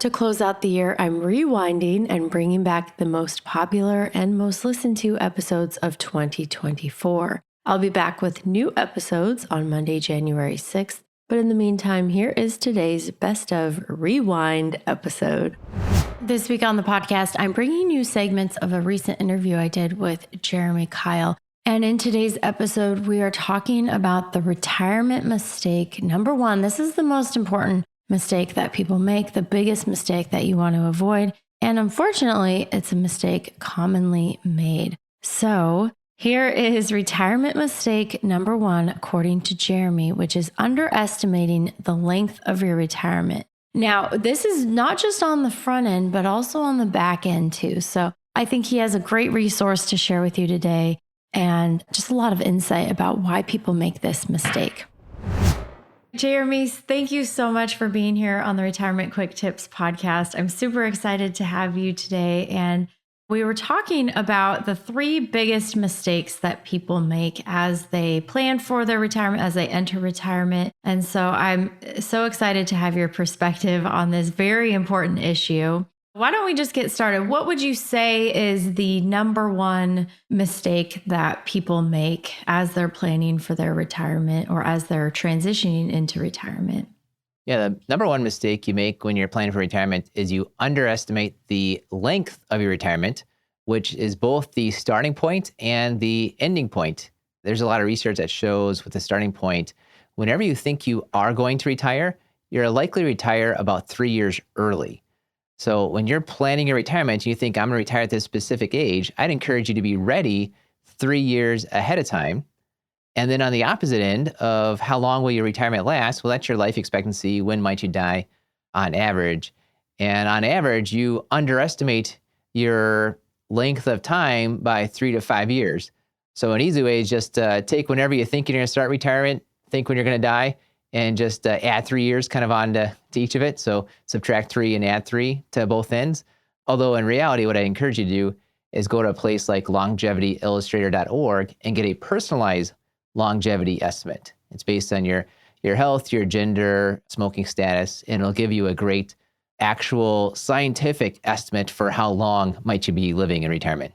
To close out the year, I'm rewinding and bringing back the most popular and most listened to episodes of 2024. I'll be back with new episodes on Monday, January 6th. But in the meantime, here is today's Best of Rewind episode. This week on the podcast, I'm bringing you segments of a recent interview I did with Jeremy Kyle. And in today's episode, we are talking about the retirement mistake. Number one, this is the most important mistake that people make, the biggest mistake that you want to avoid. And unfortunately, it's a mistake commonly made. So here is retirement mistake number one, according to Jeremy, which is underestimating the length of your retirement. Now, this is not just on the front end, but also on the back end too. So I think he has a great resource to share with you today and just a lot of insight about why people make this mistake. Jeremy, thank you so much for being here on the Retirement Quick Tips podcast. I'm super excited to have you today. And we were talking about the three biggest mistakes that people make as they plan for their retirement, as they enter retirement. And so I'm so excited to have your perspective on this very important issue. Why don't we just get started? What would you say is the number one mistake that people make as they're planning for their retirement or as they're transitioning into retirement? Yeah, the number one mistake you make when you're planning for retirement is you underestimate the length of your retirement, which is both the starting point and the ending point. There's a lot of research that shows with the starting point, whenever you think you are going to retire, you're likely to retire about 3 years early. So when you're planning your retirement and you think, I'm going to retire at this specific age, I'd encourage you to be ready 3 years ahead of time. And then on the opposite end of how long will your retirement last, well, that's your life expectancy. When might you die on average? And on average, you underestimate your length of time by 3 to 5 years. So an easy way is just take whenever you think you're going to start retirement, think when you're going to die, and just add 3 years kind of on to each of it. So subtract 3 and add 3 to both ends. Although in reality, what I encourage you to do is go to a place like longevityillustrator.org and get a personalized longevity estimate. It's based on your health, your gender, smoking status, and it'll give you a great actual scientific estimate for how long might you be living in retirement.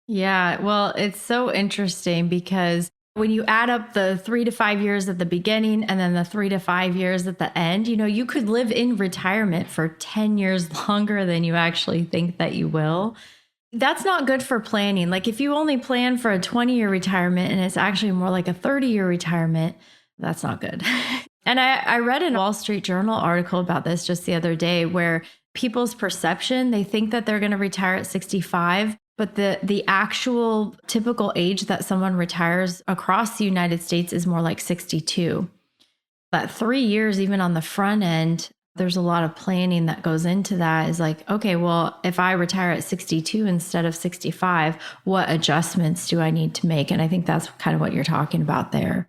Yeah, well, it's so interesting because when you add up the 3 to 5 years at the beginning and then the 3 to 5 years at the end, you could live in retirement for 10 years longer than you actually think that you will. That's not good for planning. Like if you only plan for a 20-year retirement and it's actually more like a 30-year retirement, that's not good. And I read a Wall Street Journal article about this just the other day where people's perception, they think that they're going to retire at 65. But the actual typical age that someone retires across the United States is more like 62. But 3 years, even on the front end, there's a lot of planning that goes into that. Is like, okay, well, if I retire at 62 instead of 65, what adjustments do I need to make? And I think that's kind of what you're talking about there.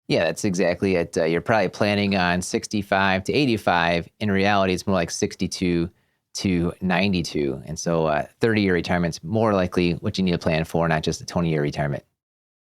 Yeah, that's exactly it. You're probably planning on 65 to 85. In reality, it's more like 62 to 92. And so 30-year retirement's more likely what you need to plan for, not just a 20-year retirement.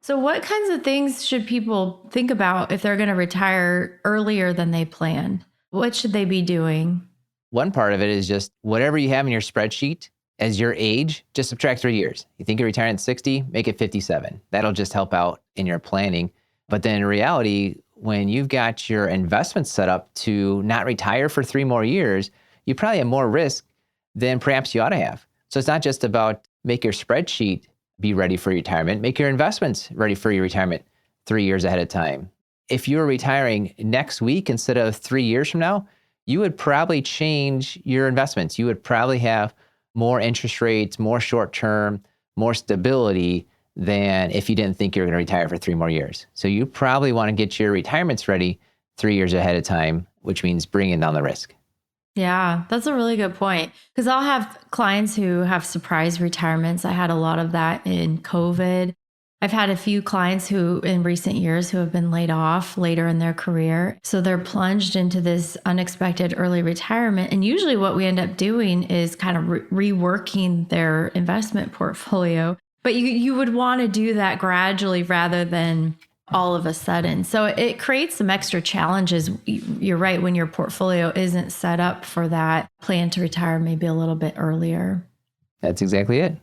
So what kinds of things should people think about if they're going to retire earlier than they planned? What should they be doing? One part of it is just whatever you have in your spreadsheet as your age, just subtract 3 years. You think you're retiring at 60, make it 57. That'll just help out in your planning. But then in reality, when you've got your investments set up to not retire for 3 more years, you probably have more risk than perhaps you ought to have. So it's not just about make your spreadsheet be ready for retirement, make your investments ready for your retirement 3 years ahead of time. If you're retiring next week instead of 3 years from now, you would probably change your investments. You would probably have more interest rates, more short-term, more stability than if you didn't think you were going to retire for 3 more years. So you probably want to get your retirements ready 3 years ahead of time, which means bringing down the risk. Yeah, that's a really good point. Because I'll have clients who have surprise retirements. I had a lot of that in COVID. I've had a few clients who in recent years who have been laid off later in their career. So they're plunged into this unexpected early retirement. And usually what we end up doing is kind of reworking their investment portfolio. But you would want to do that gradually rather than all of a sudden. So it creates some extra challenges. You're right, when your portfolio isn't set up for that plan to retire maybe a little bit earlier. That's exactly it.